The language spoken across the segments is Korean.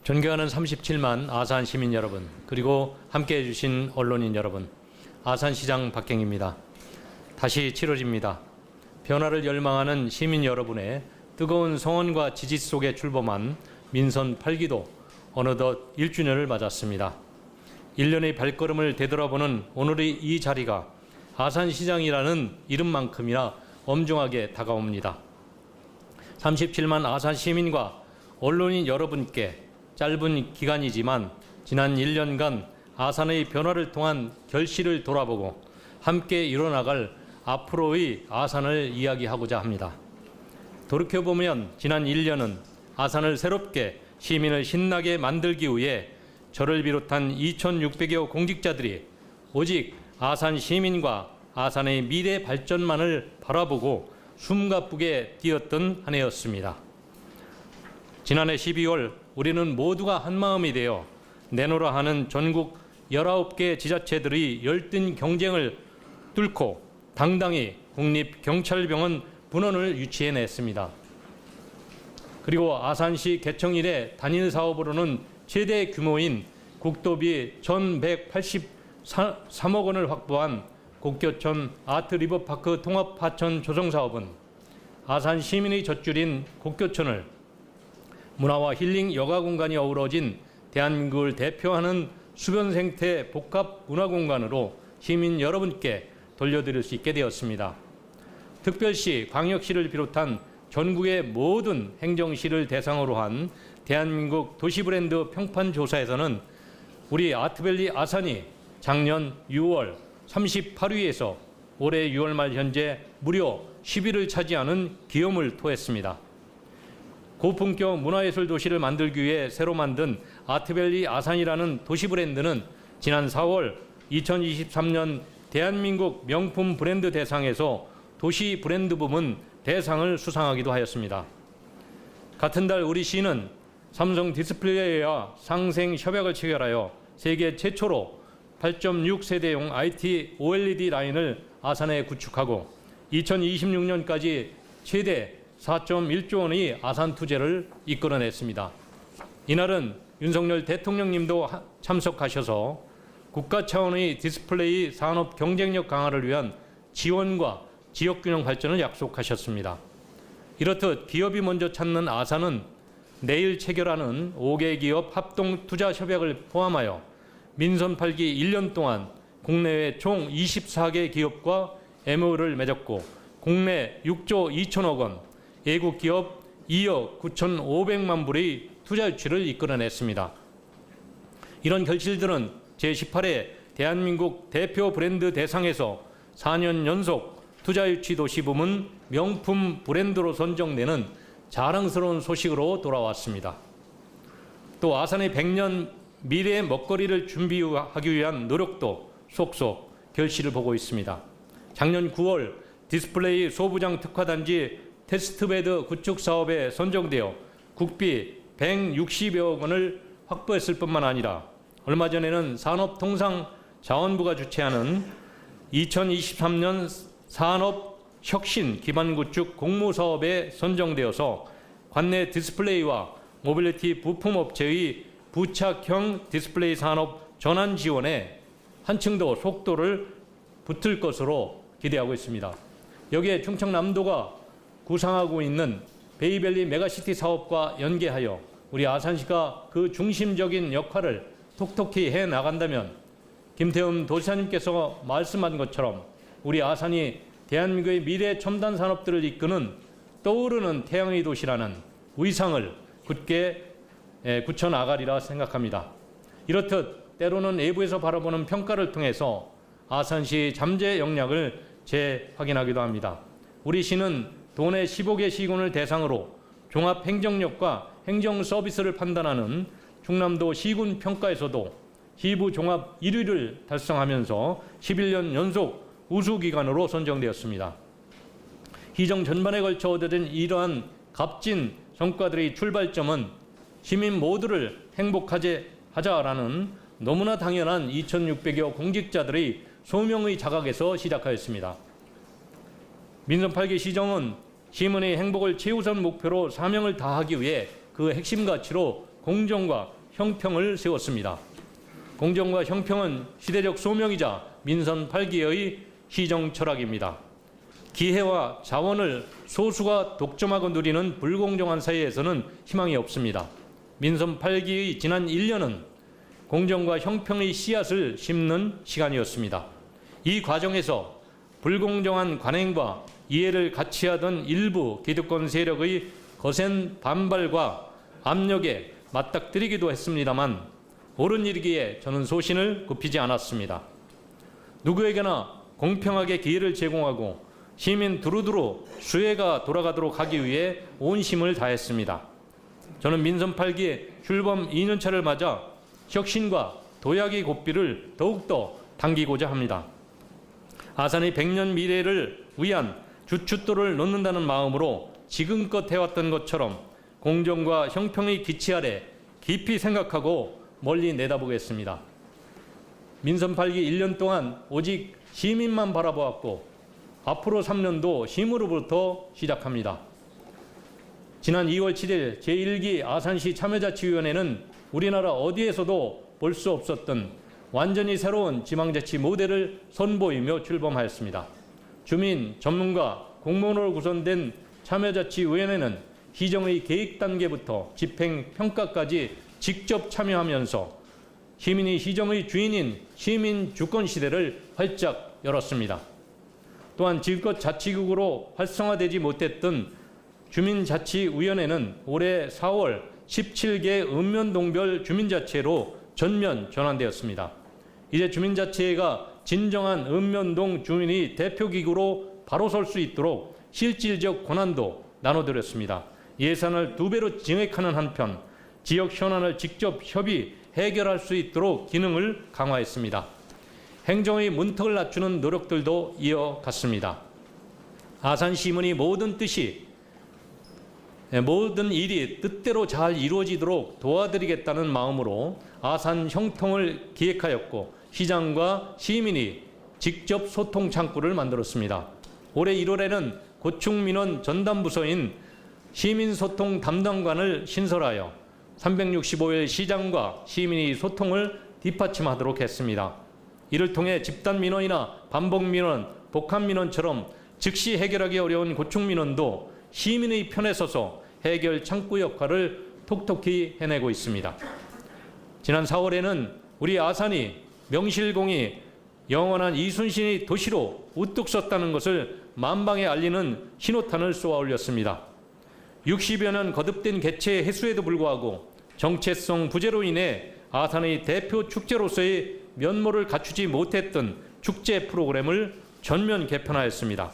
존경하는 37만 아산 시민 여러분, 그리고 함께해 주신 언론인 여러분, 아산시장 박경입니다. 다시 7월입니다. 변화를 열망하는 시민 여러분의 뜨거운 성원과 지지 속에 출범한 민선 8기도 어느덧 1주년을 맞았습니다. 1년의 발걸음을 되돌아보는 오늘의 이 자리가 아산시장이라는 이름만큼이나 엄중하게 다가옵니다. 37만 아산 시민과 언론인 여러분께 짧은 기간이지만 지난 1년간 아산의 변화를 통한 결실을 돌아보고 함께 이뤄나갈 앞으로의 아산을 이야기하고자 합니다. 돌이켜보면 지난 1년은 아산을 새롭게 시민을 신나게 만들기 위해 저를 비롯한 2,600여 공직자들이 오직 아산 시민과 아산의 미래 발전만을 바라보고 숨가쁘게 뛰었던 한 해였습니다. 지난해 12월 우리는 모두가 한마음이 되어 내노라 하는 전국 19개 지자체들의 열띤 경쟁을 뚫고 당당히 국립경찰병원 분원을 유치해냈습니다. 그리고 아산시 개청 이래 단일 사업으로는 최대 규모인 국도비 1,183억 원을 확보한 곡교천 아트리버파크 통합하천 조성사업은 아산 시민의 젖줄인 곡교천을 문화와 힐링 여가 공간이 어우러진 대한민국을 대표하는 수변 생태 복합 문화 공간으로 시민 여러분께 돌려드릴 수 있게 되었습니다. 특별시, 광역시를 비롯한 전국의 모든 행정시를 대상으로 한 대한민국 도시브랜드 평판조사에서는 우리 아트밸리 아산이 작년 6월 38위에서 올해 6월 말 현재 무려 10위를 차지하는 기염을 토했습니다. 고품격 문화예술 도시를 만들기 위해 새로 만든 아트밸리 아산이라는 도시 브랜드는 지난 4월 2023년 대한민국 명품 브랜드 대상에서 도시 브랜드 부문 대상을 수상하기도 하였습니다. 같은 달 우리 시는 삼성 디스플레이와 상생 협약을 체결하여 세계 최초로 8.6세대용 IT OLED 라인을 아산에 구축하고 2026년까지 최대 4.1조 원의 아산 투자를 이끌어냈습니다. 이날은 윤석열 대통령님도 참석하셔서 국가 차원의 디스플레이 산업 경쟁력 강화를 위한 지원과 지역균형 발전을 약속하셨습니다. 이렇듯 기업이 먼저 찾는 아산은 내일 체결하는 5개 기업 합동 투자 협약을 포함하여 민선 8기 1년 동안 국내외 총 24개 기업과 MOU를 맺었고 국내 6조 2천억 원, 외국 기업 2억 9,500만 불의 투자 유치를 이끌어냈습니다. 이런 결실들은 제18회 대한민국 대표 브랜드 대상에서 4년 연속 투자 유치 도시 부문 명품 브랜드로 선정되는 자랑스러운 소식으로 돌아왔습니다. 또 아산의 100년 미래의 먹거리를 준비하기 위한 노력도 속속 결실을 보고 있습니다. 작년 9월 디스플레이 소부장 특화단지 테스트베드 구축 사업에 선정되어 국비 160여억 원을 확보했을 뿐만 아니라 얼마 전에는 산업통상자원부가 주최하는 2023년 산업혁신 기반구축 공모사업에 선정되어서 관내 디스플레이와 모빌리티 부품업체의 부착형 디스플레이 산업 전환 지원에 한층 더 속도를 붙을 것으로 기대하고 있습니다. 여기에 충청남도가 구상하고 있는 베이밸리 메가시티 사업과 연계하여 우리 아산시가 그 중심적인 역할을 톡톡히 해나간다면 김태흠 도지사님께서 말씀한 것처럼 우리 아산이 대한민국의 미래 첨단 산업들을 이끄는 떠오르는 태양의 도시라는 위상을 굳게 굳혀나가리라 생각합니다. 이렇듯 때로는 내부에서 바라보는 평가를 통해서 아산시 잠재 역량을 재확인하기도 합니다. 우리 시는 도내 15개 시군을 대상으로 종합 행정력과 행정 서비스를 판단하는 충남도 시군 평가에서도 시부 종합 1위를 달성하면서 11년 연속 우수기관으로 선정되었습니다. 시정 전반에 걸쳐 얻어진 이러한 값진 성과들의 출발점은 시민 모두를 행복하게 하자라는 너무나 당연한 2,600여 공직자들의 소명의 자각에서 시작하였습니다. 민선 8기 시정은 시민의 행복을 최우선 목표로 사명을 다하기 위해 그 핵심 가치로 공정과 형평을 세웠습니다. 공정과 형평은 시대적 소명이자 민선 8기의 시정 철학입니다. 기회와 자원을 소수가 독점하고 누리는 불공정한 사회에서는 희망이 없습니다. 민선 8기의 지난 1년은 공정과 형평의 씨앗을 심는 시간이었습니다. 이 과정에서 불공정한 관행과 이해를 같이 하던 일부 기득권 세력의 거센 반발과 압력에 맞닥뜨리기도 했습니다만 옳은 일이기에 저는 소신을 굽히지 않았습니다. 누구에게나 공평하게 기회를 제공하고 시민 두루두루 수혜가 돌아가도록 하기 위해 온 힘을 다했습니다. 저는 민선 8기 출범 2년차를 맞아 혁신과 도약의 고삐를 더욱더 당기고자 합니다. 아산의 100년 미래를 위한 주춧돌을 놓는다는 마음으로 지금껏 해왔던 것처럼 공정과 형평의 기치 아래 깊이 생각하고 멀리 내다보겠습니다. 민선 8기 1년 동안 오직 시민만 바라보았고 앞으로 3년도 시민으로부터 시작합니다. 지난 2월 7일 제1기 아산시 참여자치위원회는 우리나라 어디에서도 볼 수 없었던 완전히 새로운 지방자치 모델을 선보이며 출범하였습니다. 주민, 전문가, 공무원으로 구성된 참여자치위원회는 시정의 계획 단계부터 집행, 평가까지 직접 참여하면서 시민이 시정의 주인인 시민 주권 시대를 활짝 열었습니다. 또한 지금껏 자치국으로 활성화되지 못했던 주민자치위원회는 올해 4월 17개 읍면동별 주민자치회로 전면 전환되었습니다. 이제 주민자치회가 진정한 읍면동 주민이 대표기구로 바로 설 수 있도록 실질적 권한도 나눠드렸습니다. 예산을 2배로 증액하는 한편 지역 현안을 직접 협의, 해결할 수 있도록 기능을 강화했습니다. 행정의 문턱을 낮추는 노력들도 이어갔습니다. 아산시민의 모든 일이 뜻대로 잘 이루어지도록 도와드리겠다는 마음으로 아산 형통을 기획하였고 시장과 시민이 직접 소통 창구를 만들었습니다. 올해 1월에는 고충민원 전담부서인 시민소통 담당관을 신설하여 365일 시장과 시민의 소통을 뒷받침하도록 했습니다. 이를 통해 집단민원이나 반복민원, 복합민원처럼 즉시 해결하기 어려운 고충민원도 시민의 편에 서서 해결 창구 역할을 톡톡히 해내고 있습니다. 지난 4월에는 우리 아산이 명실공히 영원한 이순신의 도시로 우뚝 섰다는 것을 만방에 알리는 신호탄을 쏘아 올렸습니다. 60여 년 거듭된 개최 횟수에도 불구하고 정체성 부재로 인해 아산의 대표 축제로서의 면모를 갖추지 못했던 축제 프로그램을 전면 개편하였습니다.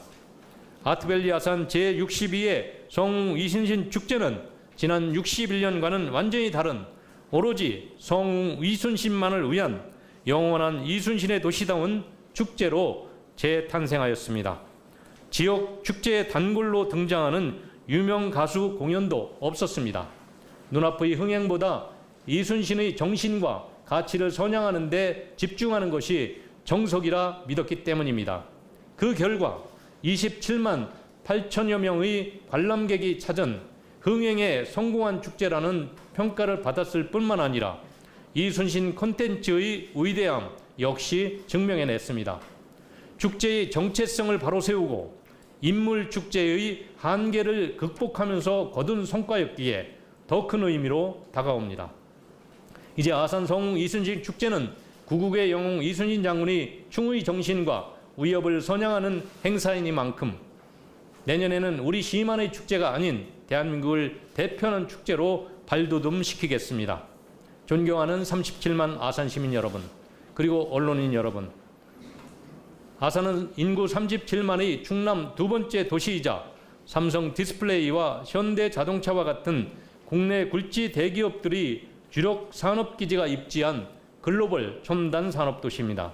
아트밸리 아산 제62회 성웅 이순신 축제는 지난 61년과는 완전히 다른 오로지 성웅 이순신만을 위한 영원한 이순신의 도시다운 축제로 재탄생하였습니다. 지역 축제의 단골로 등장하는 유명 가수 공연도 없었습니다. 눈앞의 흥행보다 이순신의 정신과 가치를 선양하는 데 집중하는 것이 정석이라 믿었기 때문입니다. 그 결과 27만 8천여 명의 관람객이 찾은 흥행에 성공한 축제라는 평가를 받았을 뿐만 아니라 이순신 콘텐츠의 위대함 역시 증명해냈습니다. 축제의 정체성을 바로 세우고 인물 축제의 한계를 극복하면서 거둔 성과였기에 더 큰 의미로 다가옵니다. 이제 아산 성웅 이순신 축제는 구국의 영웅 이순신 장군의 충의 정신과 위협을 선양하는 행사이니만큼 내년에는 우리 시만의 축제가 아닌 대한민국을 대표하는 축제로 발돋움시키겠습니다. 존경하는 37만 아산 시민 여러분, 그리고 언론인 여러분, 아산은 인구 37만의 충남 두 번째 도시이자 삼성 디스플레이와 현대 자동차와 같은 국내 굴지 대기업들이 주력 산업기지가 입지한 글로벌 첨단 산업도시입니다.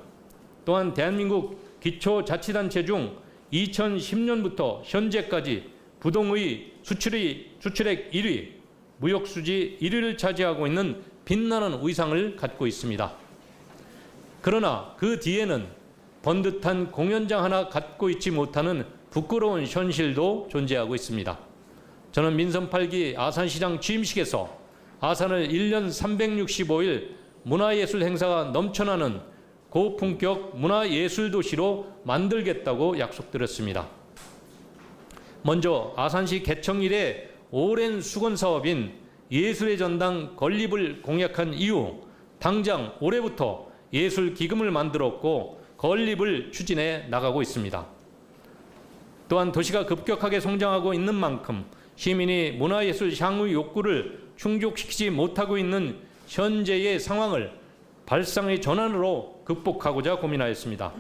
또한 대한민국 기초자치단체 중 2010년부터 현재까지 부동의 수출액 1위, 무역수지 1위를 차지하고 있는 빛나는 위상을 갖고 있습니다. 그러나 그 뒤에는 번듯한 공연장 하나 갖고 있지 못하는 부끄러운 현실도 존재하고 있습니다. 저는 민선 8기 아산시장 취임식에서 아산을 1년 365일 문화예술 행사가 넘쳐나는 고품격 문화예술 도시로 만들겠다고 약속드렸습니다. 먼저 아산시 개청 이래 오랜 수건 사업인 예술의 전당 건립을 공약한 이후 당장 올해부터 예술 기금을 만들었고 건립을 추진해 나가고 있습니다. 또한 도시가 급격하게 성장하고 있는 만큼 시민이 문화예술 향후 욕구를 충족시키지 못하고 있는 현재의 상황을 발상의 전환으로 극복하고자 고민하였습니다.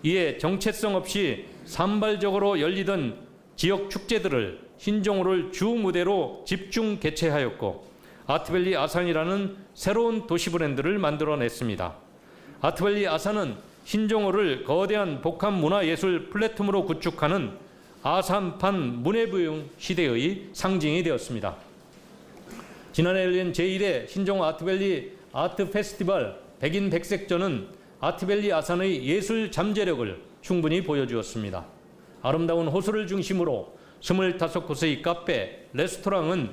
이에 정체성 없이 산발적으로 열리던 지역 축제들을 신종호를 주 무대로 집중 개최하였고 아트밸리 아산이라는 새로운 도시 브랜드를 만들어냈습니다. 아트밸리 아산은 신종호를 거대한 복합 문화예술 플랫폼으로 구축하는 아산판 문예부흥 시대의 상징이 되었습니다. 지난해 열린 제1회 신종호 아트밸리 아트 페스티벌 백인 백색전은 아트밸리 아산의 예술 잠재력을 충분히 보여주었습니다. 아름다운 호수를 중심으로 25곳의 카페, 레스토랑은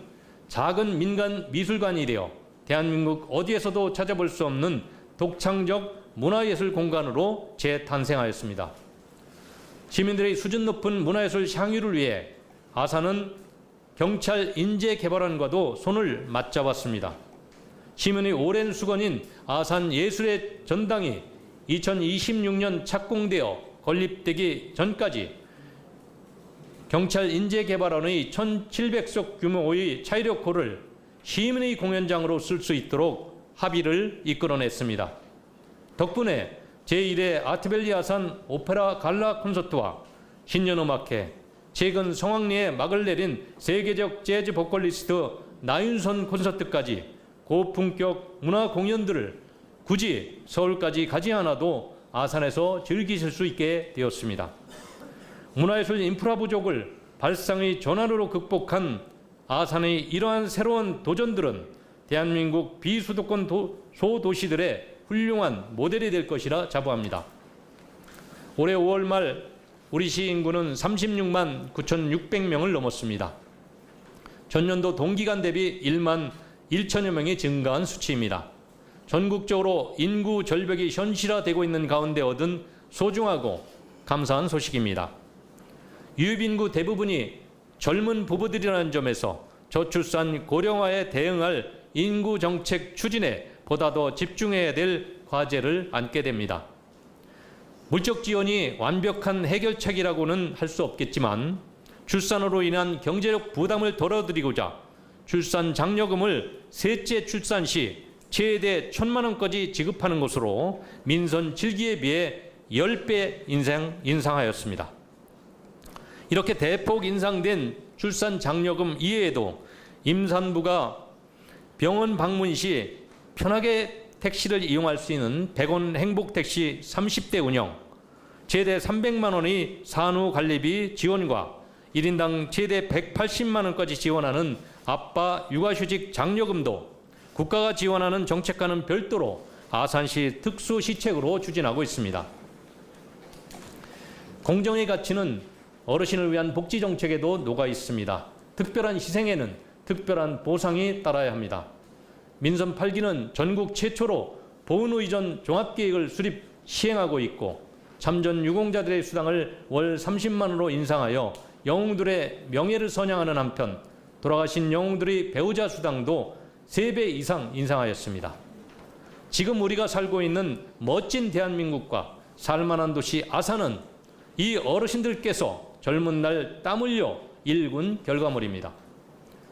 작은 민간 미술관이 되어 대한민국 어디에서도 찾아볼 수 없는 독창적 문화예술 공간으로 재탄생하였습니다. 시민들의 수준 높은 문화예술 향유를 위해 아산은 경찰 인재개발원과도 손을 맞잡았습니다. 시민의 오랜 수건인 아산 예술의 전당이 2026년 착공되어 건립되기 전까지 경찰 인재개발원의 1,700석 규모의 차이력홀을 시민의 공연장으로 쓸 수 있도록 합의를 이끌어냈습니다. 덕분에 제1회 아트밸리 아산 오페라 갈라 콘서트와 신년음악회, 최근 성황리에 막을 내린 세계적 재즈 보컬리스트 나윤선 콘서트까지 고품격 문화 공연들을 굳이 서울까지 가지 않아도 아산에서 즐기실 수 있게 되었습니다. 문화예술 인프라 부족을 발상의 전환으로 극복한 아산의 이러한 새로운 도전들은 대한민국 비수도권 소도시들의 훌륭한 모델이 될 것이라 자부합니다. 올해 5월 말 우리 시 인구는 36만 9,600명을 넘었습니다. 전년도 동기간 대비 1만 1천여 명이 증가한 수치입니다. 전국적으로 인구 절벽이 현실화되고 있는 가운데 얻은 소중하고 감사한 소식입니다. 유입인구 대부분이 젊은 부부들이라는 점에서 저출산 고령화에 대응할 인구 정책 추진에 보다 더 집중해야 될 과제를 안게 됩니다. 물적 지원이 완벽한 해결책이라고는 할 수 없겠지만 출산으로 인한 경제적 부담을 덜어드리고자 출산 장려금을 셋째 출산 시 최대 1,000만 원까지 지급하는 것으로 민선 7기에 비해 10배 인상하였습니다. 이렇게 대폭 인상된 출산 장려금 이외에도 임산부가 병원 방문 시 편하게 택시를 이용할 수 있는 100원 행복택시 30대 운영, 최대 300만 원의 산후 관리비 지원과 1인당 최대 180만 원까지 지원하는 아빠 육아휴직 장려금도 국가가 지원하는 정책과는 별도로 아산시 특수시책으로 추진하고 있습니다. 공정의 가치는 어르신을 위한 복지 정책에도 녹아 있습니다. 특별한 희생에는 특별한 보상이 따라야 합니다. 민선 8기는 전국 최초로 보훈의전 종합계획을 수립 시행하고 있고 참전 유공자들의 수당을 월 30만 원으로 인상하여 영웅들의 명예를 선양하는 한편 돌아가신 영웅들의 배우자 수당도 3배 이상 인상하였습니다. 지금 우리가 살고 있는 멋진 대한민국과 살만한 도시 아산은 이 어르신들께서 젊은 날 땀 흘려 일군 결과물입니다.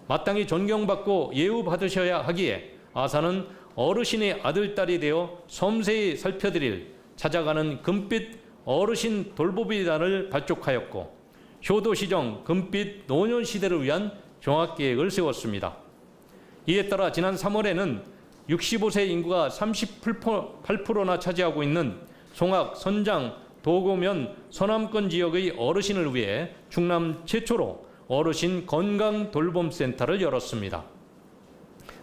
마땅히 존경받고 예우받으셔야 하기에 아산은 어르신의 아들딸이 되어 섬세히 살펴드릴 찾아가는 금빛 어르신 돌보비단을 발족하였고 효도시정 금빛 노년시대를 위한 종합계획을 세웠습니다. 이에 따라 지난 3월에는 65세 인구가 38%나 차지하고 있는 송악, 선장, 도고면, 서남권 지역의 어르신을 위해 충남 최초로 어르신 건강돌봄센터를 열었습니다.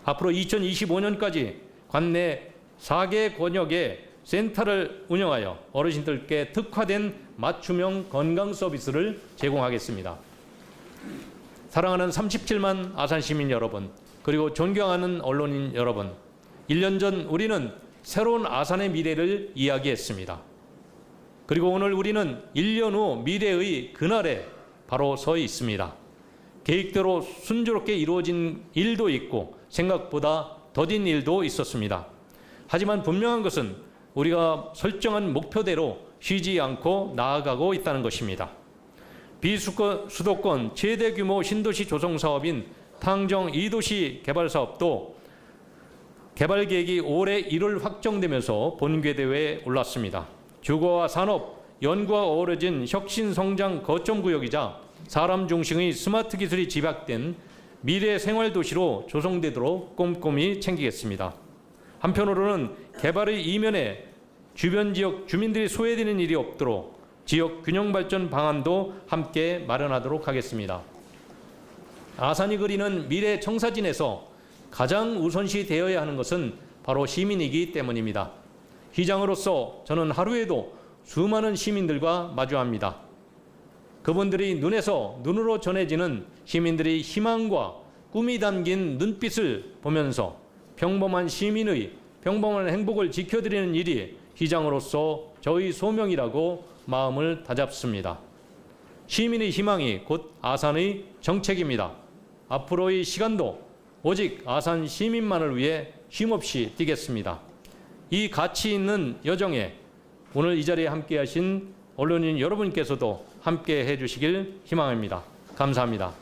앞으로 2025년까지 관내 4개 권역에 센터를 운영하여 어르신들께 특화된 맞춤형 건강 서비스를 제공하겠습니다. 사랑하는 37만 아산 시민 여러분, 그리고 존경하는 언론인 여러분, 1년 전 우리는 새로운 아산의 미래를 이야기했습니다. 그리고 오늘 우리는 1년 후 미래의 그날에 바로 서 있습니다. 계획대로 순조롭게 이루어진 일도 있고 생각보다 더딘 일도 있었습니다. 하지만 분명한 것은 우리가 설정한 목표대로 쉬지 않고 나아가고 있다는 것입니다. 비수도권 최대 규모 신도시 조성 사업인 탕정 2도시 개발 사업도 개발 계획이 올해 1월 확정되면서 본궤대회에 올랐습니다. 주거와 산업, 연구와 어우러진 혁신 성장 거점 구역이자 사람 중심의 스마트 기술이 집약된 미래 생활 도시로 조성되도록 꼼꼼히 챙기겠습니다. 한편으로는 개발의 이면에 주변 지역 주민들이 소외되는 일이 없도록 지역 균형 발전 방안도 함께 마련하도록 하겠습니다. 아산이 그리는 미래 청사진에서 가장 우선시 되어야 하는 것은 바로 시민이기 때문입니다. 시장으로서 저는 하루에도 수많은 시민들과 마주합니다. 그분들이 눈에서 눈으로 전해지는 시민들의 희망과 꿈이 담긴 눈빛을 보면서 평범한 시민의 평범한 행복을 지켜드리는 일이 시장으로서 저희 소명이라고 마음을 다잡습니다. 시민의 희망이 곧 아산의 정책입니다. 앞으로의 시간도 오직 아산 시민만을 위해 쉼없이 뛰겠습니다. 이 가치 있는 여정에 오늘 이 자리에 함께하신 언론인 여러분께서도 함께해 주시길 희망합니다. 감사합니다.